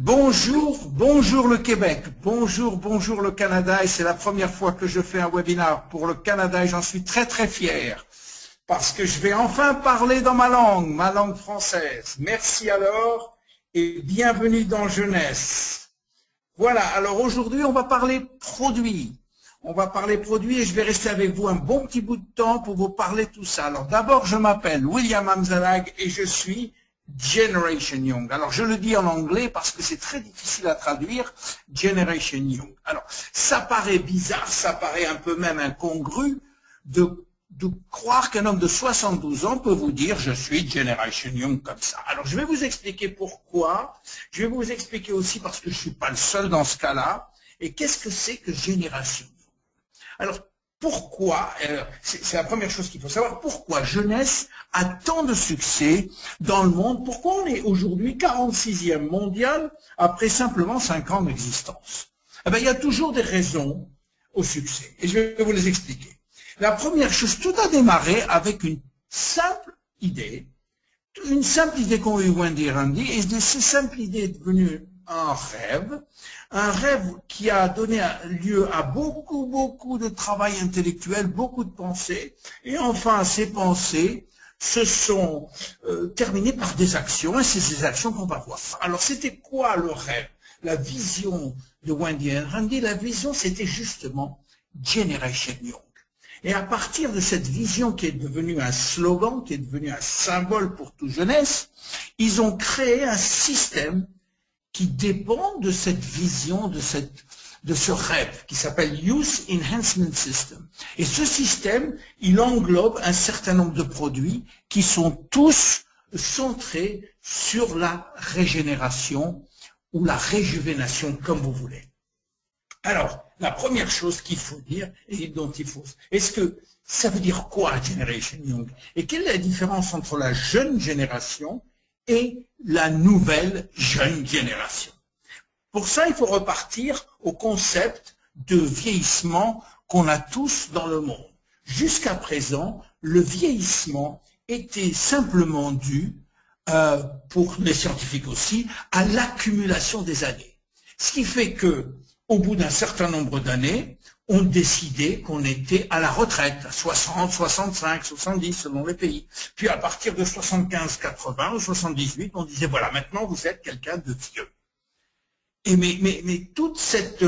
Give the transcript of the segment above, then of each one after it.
Bonjour, bonjour le Québec, bonjour, bonjour le Canada, et c'est la première fois que je fais un webinaire pour le Canada et j'en suis très très fier parce que je vais enfin parler dans ma langue française. Merci alors et bienvenue dans Jeunesse. Voilà, alors aujourd'hui on va parler produits. On va parler produits et je vais rester avec vous un bon petit bout de temps pour vous parler de tout ça. Alors d'abord je m'appelle William Amzalag et je suis Generation Young. Alors je le dis en anglais parce que c'est très difficile à traduire, Generation Young. Alors ça paraît bizarre, ça paraît un peu même incongru de croire qu'un homme de 72 ans peut vous dire je suis Generation Young comme ça. Alors je vais vous expliquer pourquoi, je vais vous expliquer aussi parce que je ne suis pas le seul dans ce cas-là, et qu'est-ce que c'est que Génération Young. Alors pourquoi, c'est la première chose qu'il faut savoir, pourquoi Jeunesse a tant de succès dans le monde, pourquoi on est aujourd'hui 46e mondial après simplement 5 ans d'existence. Eh bien, il y a toujours des raisons au succès, et je vais vous les expliquer. La première chose, tout a démarré avec une simple idée qu'ont eu Wendy et Randy, et cette simple idée est devenue un rêve qui a donné lieu à beaucoup de travail intellectuel, beaucoup de pensées, et enfin ces pensées se sont terminées par des actions, et c'est ces actions qu'on va voir. Alors c'était quoi le rêve? La vision de Wendy et Randy, la vision c'était justement Generation Young. Et à partir de cette vision qui est devenue un slogan, qui est devenue un symbole pour toute jeunesse, ils ont créé un système qui dépend de cette vision, de ce rêve, qui s'appelle Youth Enhancement System. Et ce système, il englobe un certain nombre de produits qui sont tous centrés sur la régénération ou la réjuvénation, comme vous voulez. Alors, la première chose qu'il faut dire, et dont il faut... Est-ce que ça veut dire quoi, Generation Young? Et quelle est la différence entre la jeune génération et la nouvelle jeune génération? Pour ça, il faut repartir au concept de vieillissement qu'on a tous dans le monde. Jusqu'à présent, le vieillissement était simplement dû, pour les scientifiques aussi, à l'accumulation des années. Ce qui fait que au bout d'un certain nombre d'années, on décidait qu'on était à la retraite, à 60, 65, 70 selon les pays. Puis à partir de 75, 80 ou 78, on disait voilà, maintenant vous êtes quelqu'un de vieux. Et mais toute cette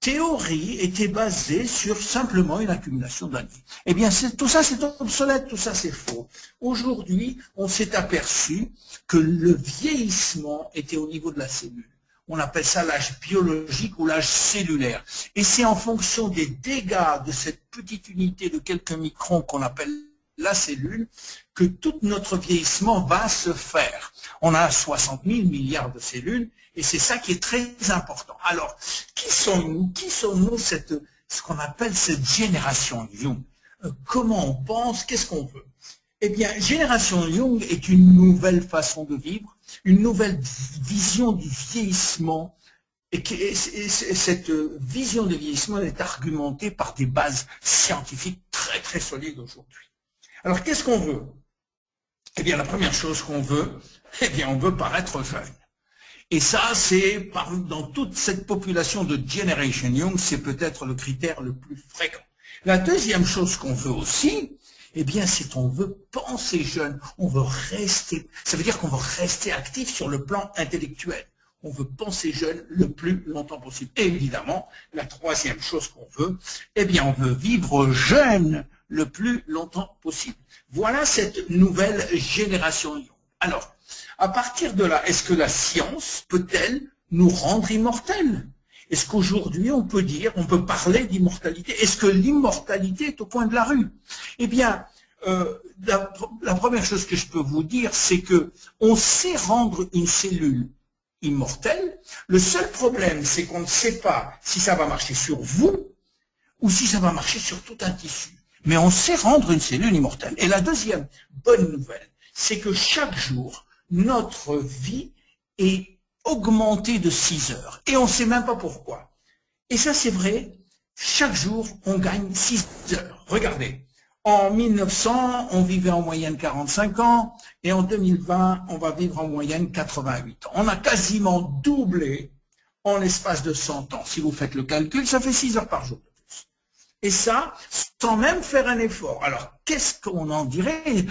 théorie était basée sur simplement une accumulation d'années. Eh bien, tout ça c'est obsolète, tout ça c'est faux. Aujourd'hui, on s'est aperçu que le vieillissement était au niveau de la cellule. On appelle ça l'âge biologique ou l'âge cellulaire. Et c'est en fonction des dégâts de cette petite unité de quelques microns qu'on appelle la cellule que tout notre vieillissement va se faire. On a 60 000 milliards de cellules et c'est ça qui est très important. Alors, qui sommes-nous? Qui sommes-nous ce qu'on appelle cette génération Young? Comment on pense? Qu'est-ce qu'on veut? Eh bien, Génération Young est une nouvelle façon de vivre, une nouvelle vision du vieillissement, et cette vision du vieillissement est argumentée par des bases scientifiques très très solides aujourd'hui. Alors, qu'est-ce qu'on veut? Eh bien, la première chose qu'on veut, eh bien, on veut paraître jeune. Et ça, c'est dans toute cette population de Generation Young, c'est peut-être le critère le plus fréquent. La deuxième chose qu'on veut aussi, eh bien, c'est qu'on veut penser jeune, on veut rester, ça veut dire qu'on veut rester actif sur le plan intellectuel. On veut penser jeune le plus longtemps possible. Et évidemment, la troisième chose qu'on veut, eh bien, on veut vivre jeune le plus longtemps possible. Voilà cette nouvelle génération Young. Alors, à partir de là, est-ce que la science peut-elle nous rendre immortels? Est-ce qu'aujourd'hui, on peut dire, on peut parler d'immortalité? Est-ce que l'immortalité est au coin de la rue? Eh bien, la première chose que je peux vous dire, c'est que on sait rendre une cellule immortelle. Le seul problème, c'est qu'on ne sait pas si ça va marcher sur vous ou si ça va marcher sur tout un tissu. Mais on sait rendre une cellule immortelle. Et la deuxième bonne nouvelle, c'est que chaque jour, notre vie est augmenté de 6 heures. Et on ne sait même pas pourquoi. Et ça, c'est vrai, chaque jour, on gagne 6 heures. Regardez, En 1900, on vivait en moyenne 45 ans, et en 2020, on va vivre en moyenne 88 ans. On a quasiment doublé en l'espace de 100 ans. Si vous faites le calcul, ça fait 6 heures par jour. Et ça, sans même faire un effort. Alors, qu'est-ce qu'on en dirait?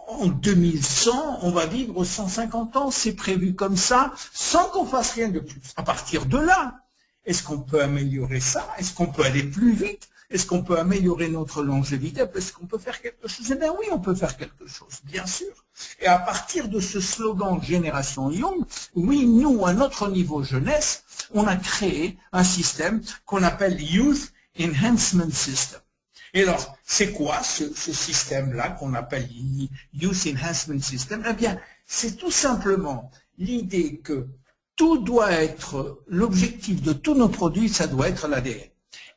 En 2100, on va vivre 150 ans, c'est prévu comme ça, sans qu'on fasse rien de plus. À partir de là, est-ce qu'on peut améliorer ça? Est-ce qu'on peut aller plus vite? Est-ce qu'on peut améliorer notre longévité? Est-ce qu'on peut faire quelque chose? Eh bien oui, on peut faire quelque chose, bien sûr. Et à partir de ce slogan Génération Young, oui, nous, à notre niveau jeunesse, on a créé un système qu'on appelle Youth Enhancement System. Et alors, c'est quoi ce système-là qu'on appelle Youth Enhancement System? Eh bien, c'est tout simplement l'idée que tout doit être, l'objectif de tous nos produits, ça doit être l'ADN.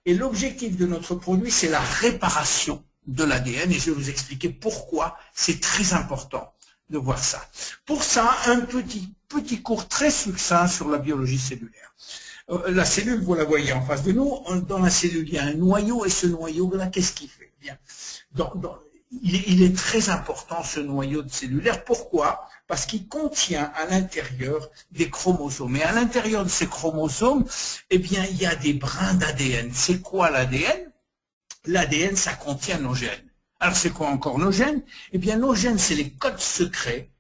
Et l'objectif de notre produit, c'est la réparation de l'ADN, et je vais vous expliquer pourquoi c'est très important de voir ça. Pour ça, un petit cours très succinct sur la biologie cellulaire. La cellule, vous la voyez en face de nous. Dans la cellule, il y a un noyau, et ce noyau-là, qu'est-ce qu'il fait? Bien. Il est très important, ce noyau cellulaire. Pourquoi? Parce qu'il contient à l'intérieur des chromosomes. Et à l'intérieur de ces chromosomes, eh bien, il y a des brins d'ADN. C'est quoi l'ADN? L'ADN, ça contient nos gènes. Alors, c'est quoi encore nos gènes? Eh bien, nos gènes, c'est les codes secrets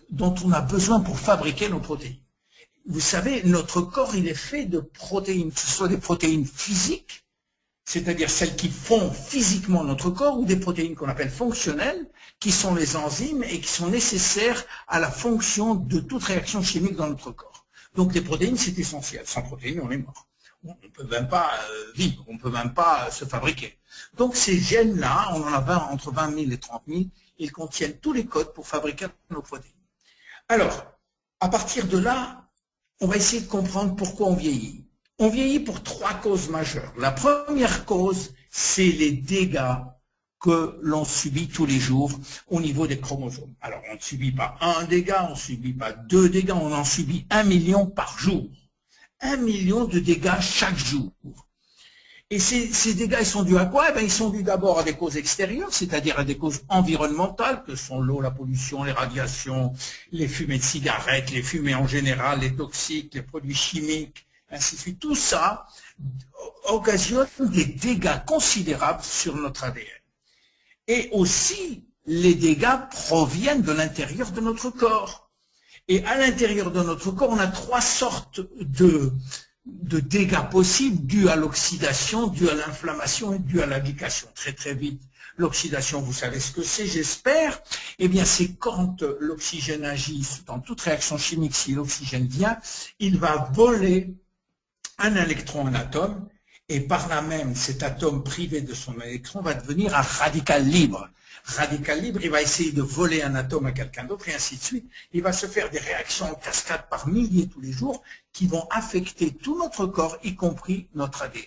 dont on a besoin pour fabriquer nos protéines. Vous savez, notre corps, il est fait de protéines, que ce soit des protéines physiques, c'est-à-dire celles qui font physiquement notre corps, ou des protéines qu'on appelle fonctionnelles, qui sont les enzymes et qui sont nécessaires à la fonction de toute réaction chimique dans notre corps. Donc les protéines, c'est essentiel. Sans protéines, on est mort. On ne peut même pas vivre, on ne peut même pas se fabriquer. Donc ces gènes-là, on en a entre 20 000 et 30 000, ils contiennent tous les codes pour fabriquer nos protéines. Alors, à partir de là, on va essayer de comprendre pourquoi on vieillit. On vieillit pour 3 causes majeures. La première cause, c'est les dégâts que l'on subit tous les jours au niveau des chromosomes. Alors, on ne subit pas un dégât, on ne subit pas 2 dégâts, on en subit 1 million par jour. 1 million de dégâts chaque jour. Et ces dégâts, ils sont dus à quoi? Eh bien, ils sont dus d'abord à des causes extérieures, c'est-à-dire à des causes environnementales, que sont l'eau, la pollution, les radiations, les fumées de cigarettes, les fumées en général, les toxiques, les produits chimiques, ainsi de suite. Tout ça occasionne des dégâts considérables sur notre ADN. Et aussi, les dégâts proviennent de l'intérieur de notre corps. Et à l'intérieur de notre corps, on a 3 sortes de dégâts possibles dus à l'oxydation, dus à l'inflammation et dus à la glycation. Très très vite. L'oxydation, vous savez ce que c'est, j'espère. Eh bien, c'est quand l'oxygène agit dans toute réaction chimique, si l'oxygène vient, il va voler un électron, un atome, et par là même, cet atome privé de son électron va devenir un radical libre. Radical libre, il va essayer de voler un atome à quelqu'un d'autre, et ainsi de suite. Il va se faire des réactions en cascade par milliers tous les jours qui vont affecter tout notre corps, y compris notre ADN.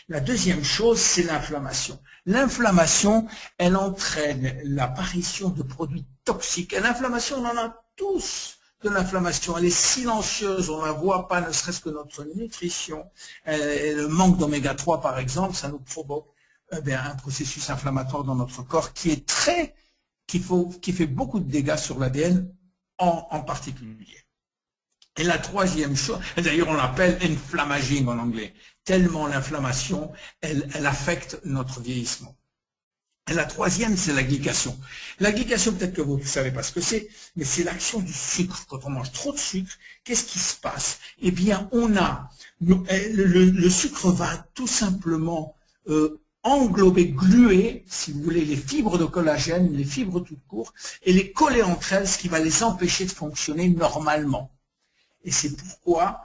La deuxième chose, c'est l'inflammation. L'inflammation, elle entraîne l'apparition de produits toxiques. Et l'inflammation, on en a tous de l'inflammation. Elle est silencieuse, on ne la voit pas, ne serait-ce que notre nutrition. Le manque d'oméga 3, par exemple, ça nous provoque un processus inflammatoire dans notre corps qui fait beaucoup de dégâts sur l'ADN en particulier. Et la troisième chose, d'ailleurs on l'appelle inflammaging en anglais, tellement l'inflammation, elle affecte notre vieillissement. Et la troisième, c'est la glycation. La glycation, peut-être que vous ne savez pas ce que c'est, mais c'est l'action du sucre. Quand on mange trop de sucre, qu'est-ce qui se passe? Eh bien, le sucre va tout simplement englober, gluer, si vous voulez, les fibres de collagène, les fibres toutes courtes, et les coller entre elles, ce qui va les empêcher de fonctionner normalement. Et c'est pourquoi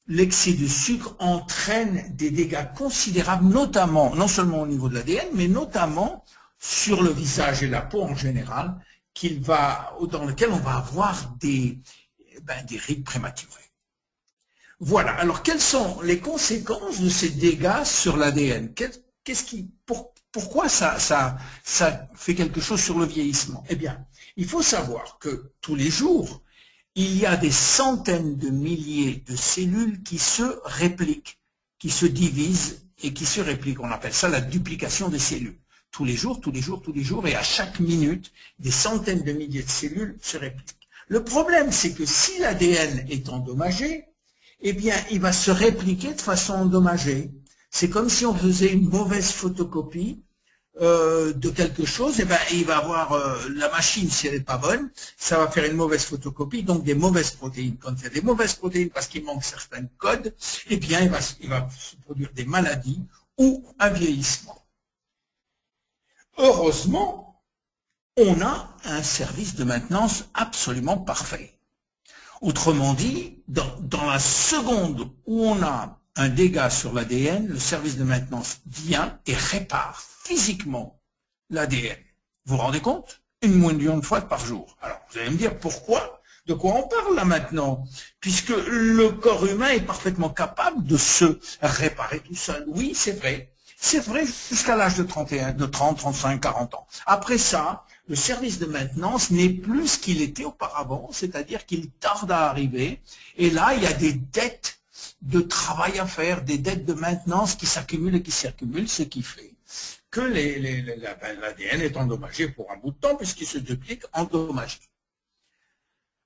l'excès de sucre entraîne des dégâts considérables, notamment, non seulement au niveau de l'ADN, mais notamment sur le visage et la peau en général, dans lequel on va avoir des rides prématurées. Voilà. Alors, quelles sont les conséquences de ces dégâts sur l'ADN? Pourquoi ça fait quelque chose sur le vieillissement? Eh bien, il faut savoir que tous les jours, il y a des centaines de milliers de cellules qui se répliquent, qui se divisent et qui se répliquent. On appelle ça la duplication des cellules. Tous les jours, et à chaque minute, des centaines de milliers de cellules se répliquent. Le problème, c'est que si l'ADN est endommagé, eh bien, il va se répliquer de façon endommagée. C'est comme si on faisait une mauvaise photocopie de quelque chose, et ben il va avoir la machine, si elle n'est pas bonne, ça va faire une mauvaise photocopie, donc des mauvaises protéines. Quand il y a des mauvaises protéines parce qu'il manque certains codes, eh bien il va se produire des maladies ou un vieillissement. Heureusement, on a un service de maintenance absolument parfait. Autrement dit, dans la seconde où on a un dégât sur l'ADN, le service de maintenance vient et répare physiquement l'ADN. Vous vous rendez compte? 1 million de fois par jour. Alors, vous allez me dire pourquoi? De quoi on parle là maintenant? Puisque le corps humain est parfaitement capable de se réparer tout seul. Oui, c'est vrai. C'est vrai jusqu'à l'âge de 30, 35, 40 ans. Après ça, le service de maintenance n'est plus ce qu'il était auparavant, c'est-à-dire qu'il tarde à arriver. Et là, il y a des dettes de travail à faire, des dettes de maintenance qui s'accumulent et qui s'accumulent, ce qui fait que l'ADN est endommagé pour un bout de temps puisqu'il se duplique endommagé.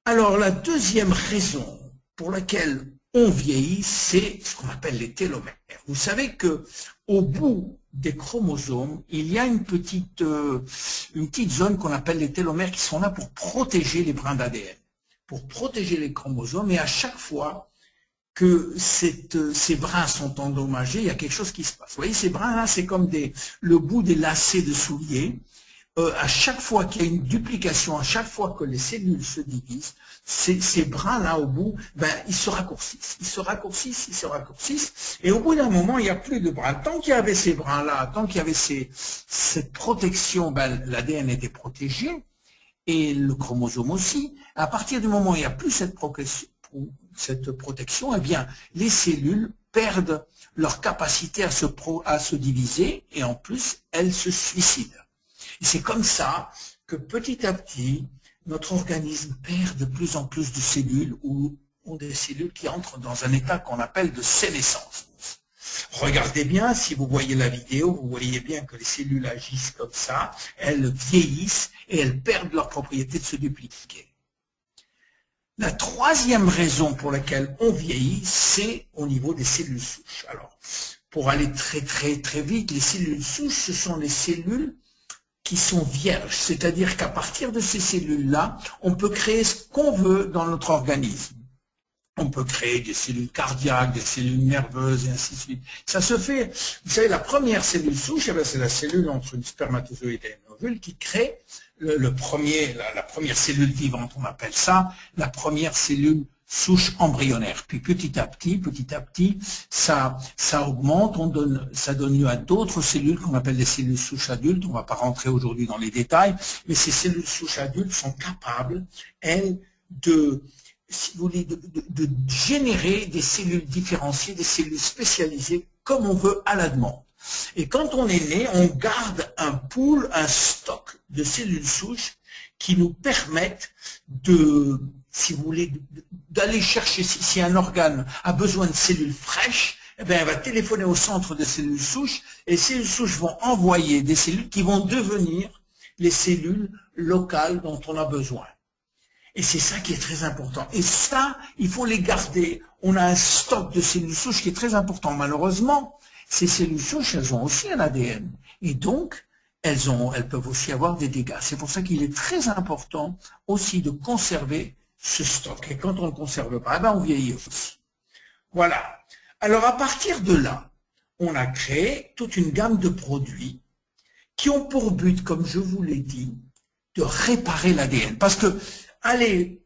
Alors, la deuxième raison pour laquelle on vieillit, c'est ce qu'on appelle les télomères. Vous savez que au bout des chromosomes, il y a une petite zone qu'on appelle les télomères qui sont là pour protéger les brins d'ADN, pour protéger les chromosomes, et à chaque fois que ces brins sont endommagés, il y a quelque chose qui se passe. Vous voyez, ces brins-là, c'est comme le bout des lacets de souliers. À chaque fois qu'il y a une duplication, à chaque fois que les cellules se divisent, ces brins-là au bout, ben, ils se raccourcissent, et au bout d'un moment, il n'y a plus de brins. Tant qu'il y avait ces brins-là, tant qu'il y avait cette protection, ben, l'ADN était protégé, et le chromosome aussi. À partir du moment où il n'y a plus cette protection, eh bien, les cellules perdent leur capacité à se diviser, et en plus, elles se suicident. Et c'est comme ça que petit à petit, notre organisme perd de plus en plus de cellules ou des cellules qui entrent dans un état qu'on appelle de sénescence. Regardez bien, si vous voyez la vidéo, vous voyez bien que les cellules agissent comme ça, elles vieillissent et elles perdent leur propriété de se dupliquer. La troisième raison pour laquelle on vieillit, c'est au niveau des cellules souches. Alors, pour aller très vite, les cellules souches, ce sont les cellules qui sont vierges, c'est-à-dire qu'à partir de ces cellules-là, on peut créer ce qu'on veut dans notre organisme. On peut créer des cellules cardiaques, des cellules nerveuses, et ainsi de suite. Ça se fait, vous savez, la première cellule souche, c'est la cellule entre une spermatozoïde et un ovule qui crée la première cellule vivante, on appelle ça la première cellule souche embryonnaire. Puis petit à petit, ça augmente, ça donne lieu à d'autres cellules qu'on appelle des cellules souches adultes. On ne va pas rentrer aujourd'hui dans les détails, mais ces cellules souches adultes sont capables, elles, si vous voulez, de générer des cellules différenciées, des cellules spécialisées, comme on veut à la demande. Et quand on est né, on garde un pool, un stock de cellules souches qui nous permettent si vous voulez, d'aller chercher, si un organe a besoin de cellules fraîches, eh bien, elle va téléphoner au centre de cellules souches, et les cellules souches vont envoyer des cellules qui vont devenir les cellules locales dont on a besoin. Et c'est ça qui est très important. Et ça, il faut les garder. On a un stock de cellules souches qui est très important. Malheureusement, ces cellules souches, elles ont aussi un ADN. Et donc, elles peuvent aussi avoir des dégâts. C'est pour ça qu'il est très important aussi de conserver ce stock. Et quand on ne le conserve pas, ben on vieillit aussi. Voilà. Alors, à partir de là, on a créé toute une gamme de produits qui ont pour but, comme je vous l'ai dit, de réparer l'ADN. Parce que aller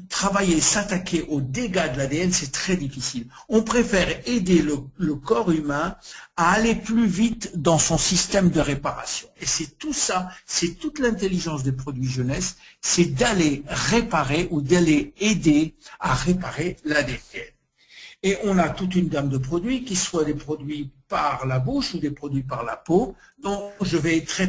travailler, s'attaquer aux dégâts de l'ADN, c'est très difficile. On préfère aider le corps humain à aller plus vite dans son système de réparation. Et c'est tout ça, c'est toute l'intelligence des produits jeunesse, c'est d'aller réparer ou d'aller aider à réparer l'ADN. Et on a toute une gamme de produits, qui soient des produits par la bouche ou des produits par la peau, dont je vais très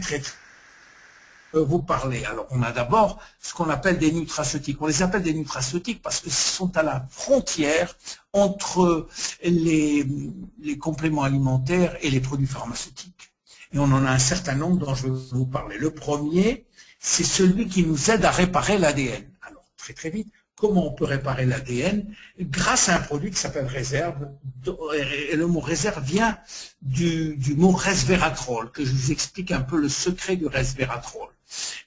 vous parler. Alors, on a d'abord ce qu'on appelle des nutraceutiques. On les appelle des nutraceutiques parce que ce sont à la frontière entre les compléments alimentaires et les produits pharmaceutiques. Et on en a un certain nombre dont je vais vous parler. Le premier, c'est celui qui nous aide à réparer l'ADN. Alors, très très vite, comment on peut réparer l'ADN? Grâce à un produit qui s'appelle réserve. Et le mot réserve vient du mot resveratrol, que je vous explique un peu le secret du resveratrol.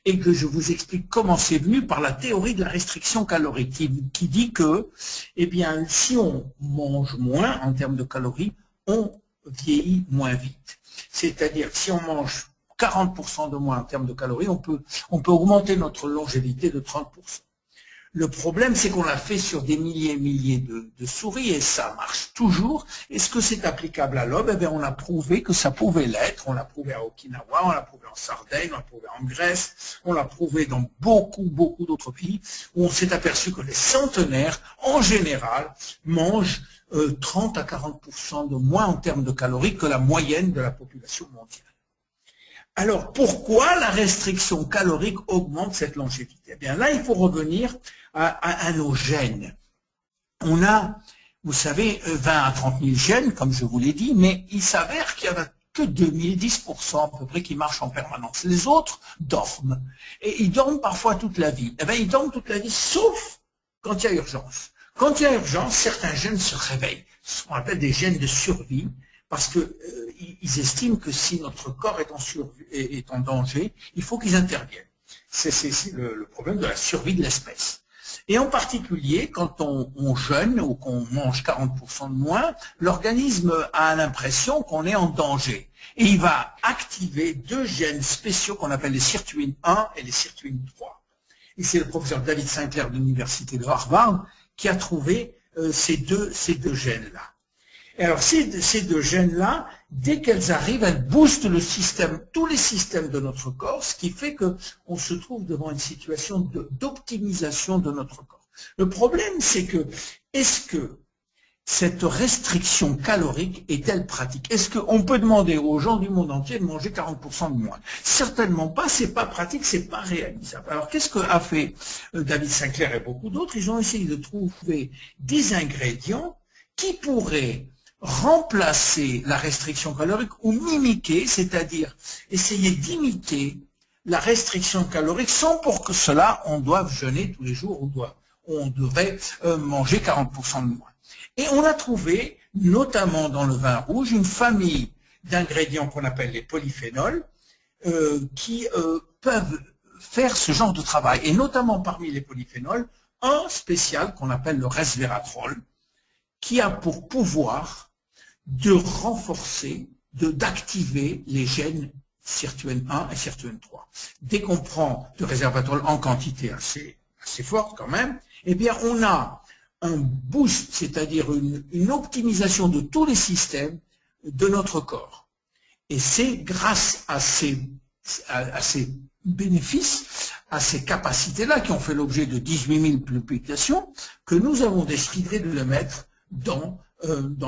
Et que je vous explique comment c'est venu par la théorie de la restriction calorique, qui dit que, eh bien, si on mange moins en termes de calories, on vieillit moins vite. C'est-à-dire, si on mange 40% de moins en termes de calories, on peut augmenter notre longévité de 30%. Le problème, c'est qu'on l'a fait sur des milliers et milliers de souris et ça marche toujours. Est-ce que c'est applicable à l'homme? Eh bien, on a prouvé que ça pouvait l'être. On l'a prouvé à Okinawa, on l'a prouvé en Sardaigne, on l'a prouvé en Grèce, on l'a prouvé dans beaucoup d'autres pays où on s'est aperçu que les centenaires, en général, mangent 30 à 40% de moins en termes de calories que la moyenne de la population mondiale. Alors, pourquoi la restriction calorique augmente cette longévité? Eh bien là, il faut revenir à nos gènes. On a, vous savez, 20 à 30 000 gènes, comme je vous l'ai dit, mais il s'avère qu'il n'y en a que 2010% à peu près qui marchent en permanence. Les autres dorment. Et ils dorment parfois toute la vie. Eh bien, ils dorment toute la vie, sauf quand il y a urgence. Quand il y a urgence, certains gènes se réveillent. Ce qu'on appelle des gènes de survie, parce que ils estiment que si notre corps est en danger, il faut qu'ils interviennent. C'est le problème de la survie de l'espèce. Et en particulier, quand on jeûne ou qu'on mange 40% de moins, l'organisme a l'impression qu'on est en danger. Et il va activer deux gènes spéciaux qu'on appelle les sirtuines 1 et les sirtuines 3. Et c'est le professeur David Sinclair de l'université de Harvard qui a trouvé ces deux gènes-là. Et alors ces deux gènes-là, dès qu'elles arrivent, elles boostent le système, tous les systèmes de notre corps, ce qui fait qu'on se trouve devant une situation d'optimisation de notre corps. Le problème, c'est que, est-ce que cette restriction calorique est-elle pratique? Est-ce qu'on peut demander aux gens du monde entier de manger 40% de moins? Certainement pas, c'est pas pratique, c'est pas réalisable. Alors qu'est-ce qu'a fait David Sinclair et beaucoup d'autres? Ils ont essayé de trouver des ingrédients qui pourraient remplacer la restriction calorique ou mimiquer, c'est-à-dire essayer d'imiter la restriction calorique sans pour que cela on doive jeûner tous les jours ou on devrait manger 40% de moins. Et on a trouvé, notamment dans le vin rouge, une famille d'ingrédients qu'on appelle les polyphénols qui peuvent faire ce genre de travail. Et notamment parmi les polyphénols, un spécial qu'on appelle le resveratrol, qui a pour pouvoir de renforcer, d'activer les gènes sirtuine 1 et sirtuine 3. Dès qu'on prend le resveratrol en quantité assez forte quand même, eh bien on a un boost, c'est-à-dire une optimisation de tous les systèmes de notre corps. Et c'est grâce à ces bénéfices, à ces capacités-là qui ont fait l'objet de 18 000 publications, que nous avons décidé de le mettre dans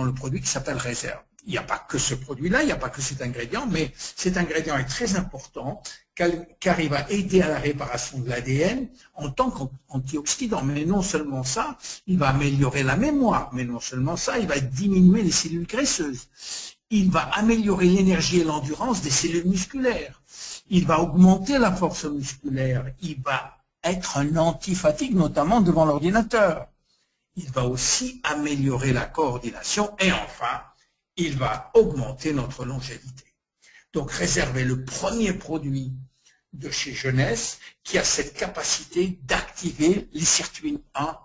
le produit qui s'appelle réserve. Il n'y a pas que ce produit-là, il n'y a pas que cet ingrédient, mais cet ingrédient est très important car il va aider à la réparation de l'ADN en tant qu'antioxydant. Mais non seulement ça, il va améliorer la mémoire, mais non seulement ça, il va diminuer les cellules graisseuses. Il va améliorer l'énergie et l'endurance des cellules musculaires. Il va augmenter la force musculaire. Il va être un anti-fatigue, notamment devant l'ordinateur. Il va aussi améliorer la coordination et enfin, il va augmenter notre longévité. Donc, réserver le premier produit de chez Jeunesse qui a cette capacité d'activer les sirtuines 1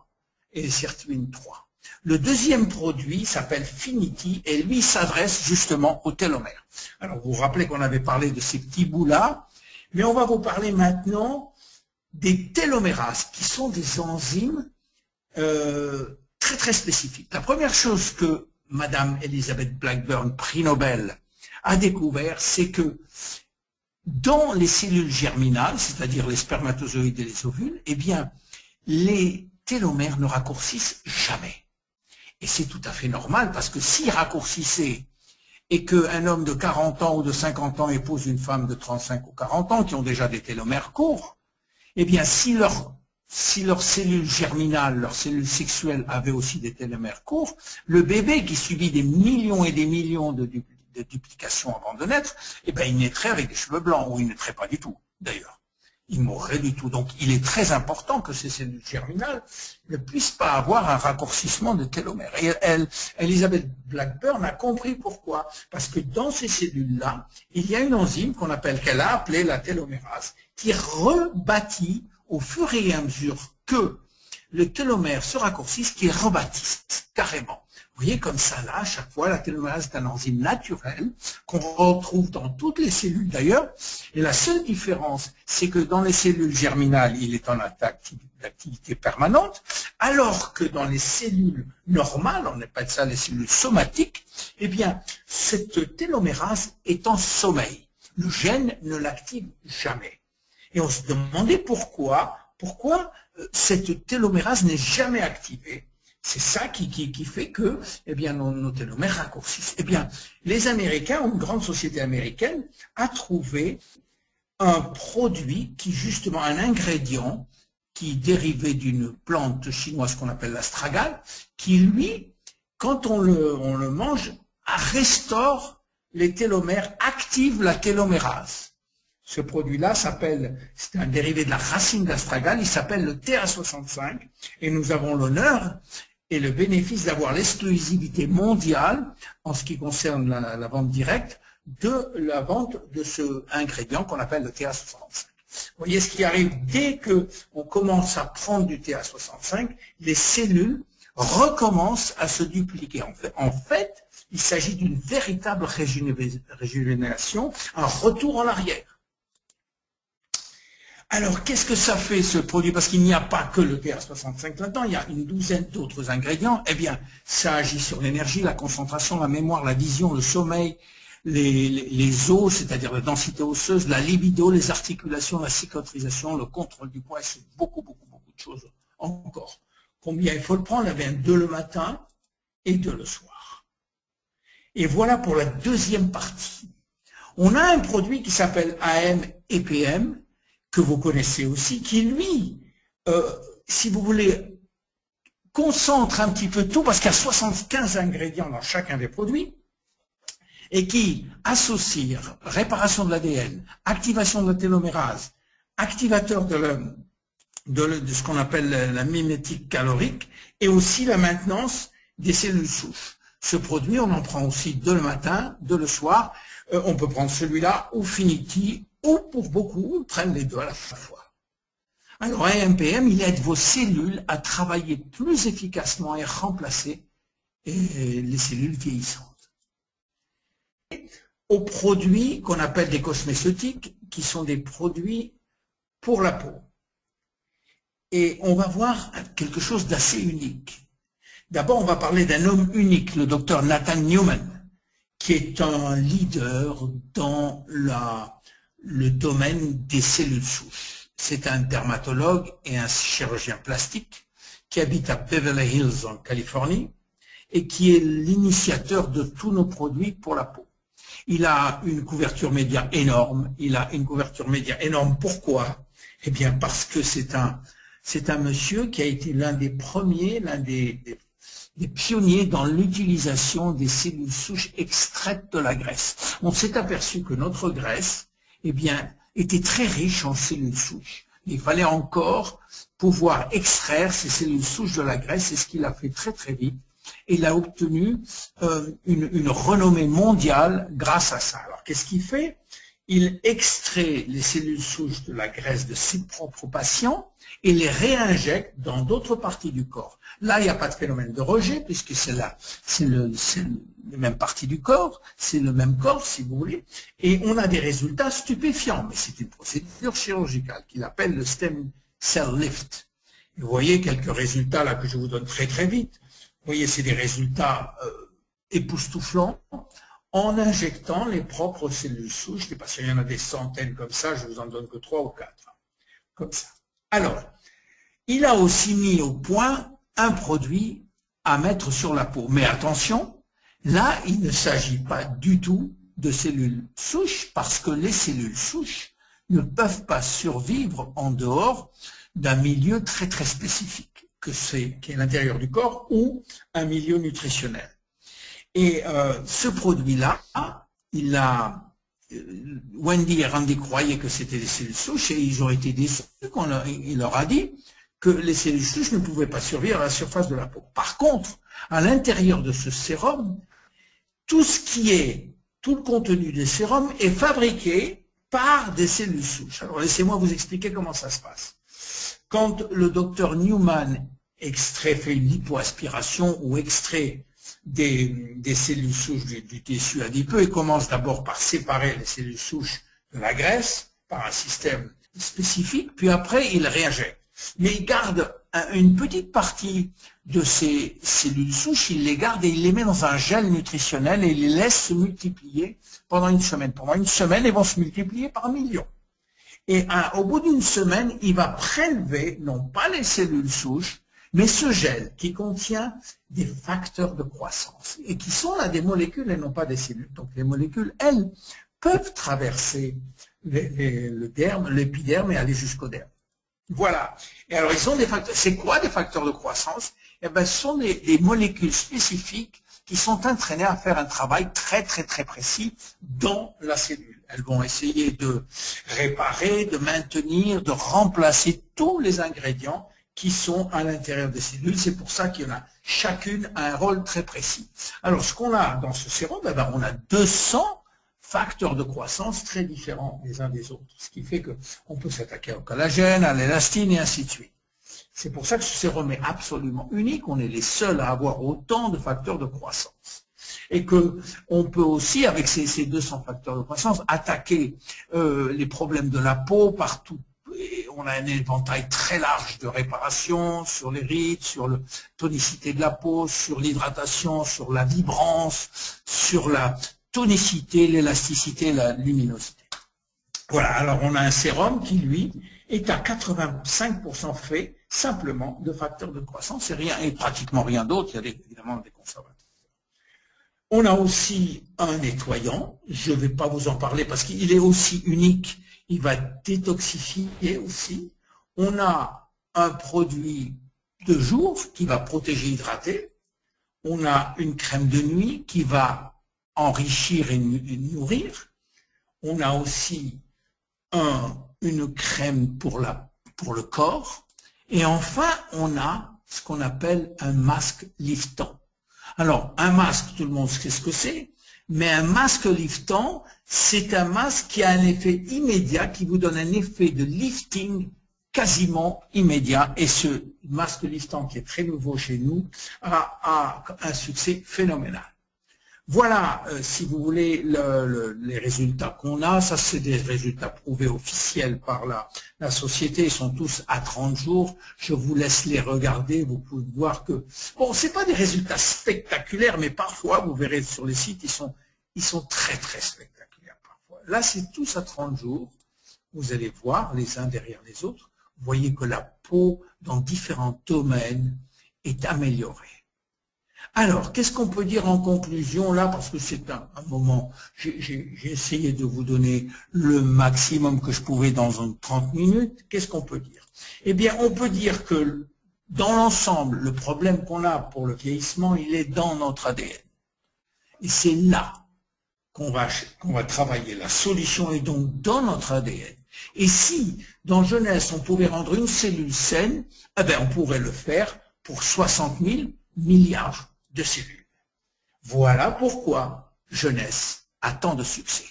et les sirtuines 3. Le deuxième produit s'appelle Finity et lui s'adresse justement aux télomères. Alors, vous vous rappelez qu'on avait parlé de ces petits bouts-là, mais on va vous parler maintenant des télomérases qui sont des enzymes très très spécifique. La première chose que Madame Elizabeth Blackburn, prix Nobel, a découvert, c'est que dans les cellules germinales, c'est-à-dire les spermatozoïdes et les ovules, eh bien, les télomères ne raccourcissent jamais. Et c'est tout à fait normal parce que s'ils raccourcissaient, et qu'un homme de 40 ans ou de 50 ans épouse une femme de 35 ou 40 ans qui ont déjà des télomères courts, eh bien, si leurs cellules germinales, leurs cellules sexuelles avaient aussi des télomères courts, le bébé qui subit des millions et des millions de duplications avant de naître, eh bien, il naîtrait avec des cheveux blancs, ou il ne naîtrait pas du tout, d'ailleurs. Il mourrait du tout. Donc, il est très important que ces cellules germinales ne puissent pas avoir un raccourcissement de télomères. Et Elizabeth Blackburn a compris pourquoi. Parce que dans ces cellules-là, il y a une enzyme qu'elle a appelée la télomérase, qui rebâtit au fur et à mesure que le télomère se raccourcisse, qui rebâtisse carrément. Vous voyez, comme ça, là, à chaque fois, la télomérase est un enzyme naturel qu'on retrouve dans toutes les cellules d'ailleurs. Et la seule différence, c'est que dans les cellules germinales, il est en activité permanente, alors que dans les cellules normales, on appelle ça les cellules somatiques, eh bien, cette télomérase est en sommeil. Le gène ne l'active jamais. Et on se demandait pourquoi cette télomérase n'est jamais activée. C'est ça qui fait que, eh bien, nos télomères raccourcissent. Eh bien, les Américains, une grande société américaine, a trouvé un produit qui, justement, un ingrédient qui dérivait d'une plante chinoise qu'on appelle l'astragale, qui, lui, quand on le mange, restaure les télomères, active la télomérase. Ce produit-là c'est un dérivé de la racine d'astragale, il s'appelle le TA65, et nous avons l'honneur et le bénéfice d'avoir l'exclusivité mondiale en ce qui concerne la vente directe de la vente de ce ingrédient qu'on appelle le TA65. Vous voyez ce qui arrive dès qu'on commence à prendre du TA65, les cellules recommencent à se dupliquer. En fait, il s'agit d'une véritable régénération, un retour en arrière. Alors, qu'est-ce que ça fait, ce produit? Parce qu'il n'y a pas que le TA65 là-dedans, il y a une douzaine d'autres ingrédients. Eh bien, ça agit sur l'énergie, la concentration, la mémoire, la vision, le sommeil, les os, c'est-à-dire la densité osseuse, la libido, les articulations, la cicatrisation, le contrôle du poids, c'est beaucoup de choses encore. Combien il faut le prendre? Eh bien, 2 le matin et 2 le soir. Et voilà pour la deuxième partie. On a un produit qui s'appelle AM et PM, que vous connaissez aussi, qui lui, si vous voulez, concentre un petit peu tout, parce qu'il y a 75 ingrédients dans chacun des produits, et qui associe réparation de l'ADN, activation de la télomérase, activateur de ce qu'on appelle la mimétique calorique, et aussi la maintenance des cellules souches. Ce produit, on en prend aussi 2 le matin, 2 le soir. On peut prendre celui-là ou Finity, ou pour beaucoup, on prenne les deux à la fois. Alors, AMPM, il aide vos cellules à travailler plus efficacement et remplacer les cellules vieillissantes. Aux produits qu'on appelle des cosméceutiques, qui sont des produits pour la peau. Et on va voir quelque chose d'assez unique. D'abord, on va parler d'un homme unique, le docteur Nathan Newman, qui est un leader dans le domaine des cellules souches. C'est un dermatologue et un chirurgien plastique qui habite à Beverly Hills en Californie et qui est l'initiateur de tous nos produits pour la peau. Il a une couverture média énorme. Pourquoi? Eh bien parce que c'est un monsieur qui a été l'un des premiers, l'un des pionniers dans l'utilisation des cellules souches extraites de la graisse. On s'est aperçu que notre graisse, eh bien, était très riche en cellules souches. Il fallait encore pouvoir extraire ces cellules souches de la graisse, c'est ce qu'il a fait très vite. Et il a obtenu une renommée mondiale grâce à ça. Alors, qu'est-ce qu'il fait? Il extrait les cellules souches de la graisse de ses propres patients et les réinjecte dans d'autres parties du corps. Là, il n'y a pas de phénomène de rejet, puisque c'est les mêmes parties du corps, c'est le même corps, si vous voulez, et on a des résultats stupéfiants. Mais c'est une procédure chirurgicale qu'il appelle le stem cell lift. Et vous voyez quelques résultats là que je vous donne très vite. Vous voyez, c'est des résultats époustouflants en injectant les propres cellules souches. Je sais pas s'il y en a des centaines comme ça, je vous en donne que 3 ou 4. Comme ça. Alors, il a aussi mis au point un produit à mettre sur la peau. Mais attention, Là, il ne s'agit pas du tout de cellules souches parce que les cellules souches ne peuvent pas survivre en dehors d'un milieu très très spécifique, qui est l'intérieur du corps ou un milieu nutritionnel. Et ce produit-là, Wendy et Randy croyaient que c'était des cellules souches et ils ont été déçus quand il leur a dit que les cellules souches ne pouvaient pas survivre à la surface de la peau. Par contre, à l'intérieur de ce sérum, tout le contenu des sérums est fabriqué par des cellules souches. Alors laissez-moi vous expliquer comment ça se passe. Quand le docteur Newman fait une lipoaspiration ou extrait des cellules souches du tissu adipeux, il commence d'abord par séparer les cellules souches de la graisse par un système spécifique, puis après il réinjecte. Mais il garde une petite partie de ces cellules souches, il les garde et il les met dans un gel nutritionnel et il les laisse se multiplier pendant une semaine. Pendant une semaine, ils vont se multiplier par millions. Et au bout d'une semaine, il va prélever, non pas les cellules souches, mais ce gel qui contient des facteurs de croissance et qui sont là des molécules et non pas des cellules. Donc les molécules, elles, peuvent traverser l'épiderme et aller jusqu'au derme. Voilà. Et alors, ils sont des facteurs. C'est quoi des facteurs de croissance? Eh ben, ce sont des molécules spécifiques qui sont entraînées à faire un travail très, très, très précis dans la cellule. Elles vont essayer de réparer, de maintenir, de remplacer tous les ingrédients qui sont à l'intérieur des cellules. C'est pour ça qu'il y en a chacune a un rôle très précis. Alors, ce qu'on a dans ce sérum, eh ben, on a 200 facteurs de croissance très différents les uns des autres, ce qui fait qu'on peut s'attaquer au collagène, à l'élastine et ainsi de suite. C'est pour ça que ce sérum est absolument unique, on est les seuls à avoir autant de facteurs de croissance. Et qu'on peut aussi, avec ces 200 facteurs de croissance, attaquer les problèmes de la peau partout. Et on a un éventail très large de réparation sur les rides, sur la tonicité de la peau, sur l'hydratation, sur la vibrance, sur la tonicité, l'élasticité, la luminosité. Voilà, alors on a un sérum qui, lui, est à 85% fait simplement de facteurs de croissance et pratiquement rien d'autre, il y a évidemment des conservateurs. On a aussi un nettoyant, je ne vais pas vous en parler parce qu'il est aussi unique, il va détoxifier aussi. On a un produit de jour qui va protéger, hydrater. On a une crème de nuit qui va enrichir et nourrir. On a aussi une crème pour le corps. Et enfin, on a ce qu'on appelle un masque liftant. Alors, un masque, tout le monde sait ce que c'est, mais un masque liftant, c'est un masque qui a un effet immédiat, qui vous donne un effet de lifting quasiment immédiat. Et ce masque liftant, qui est très nouveau chez nous, a un succès phénoménal. Voilà, si vous voulez, les résultats qu'on a. Ça, c'est des résultats prouvés officiels par la société. Ils sont tous à 30 jours. Je vous laisse les regarder. Vous pouvez voir que, bon, c'est pas des résultats spectaculaires, mais parfois, vous verrez sur les sites, ils sont très, très spectaculaires parfois. Là, c'est tous à 30 jours. Vous allez voir les uns derrière les autres. Vous voyez que la peau, dans différents domaines, est améliorée. Alors, qu'est-ce qu'on peut dire en conclusion là, parce que c'est un moment, j'ai essayé de vous donner le maximum que je pouvais dans 30 minutes. Qu'est-ce qu'on peut dire? Eh bien, on peut dire que dans l'ensemble, le problème qu'on a pour le vieillissement, il est dans notre ADN. Et c'est là qu'on va travailler. La solution est donc dans notre ADN. Et si, dans jeunesse, on pouvait rendre une cellule saine, eh bien, on pourrait le faire pour 60 000 milliards de cellules. Voilà pourquoi Jeunesse a tant de succès.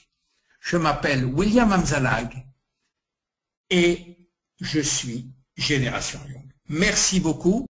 Je m'appelle William Amzalag et je suis Génération Young. Merci beaucoup.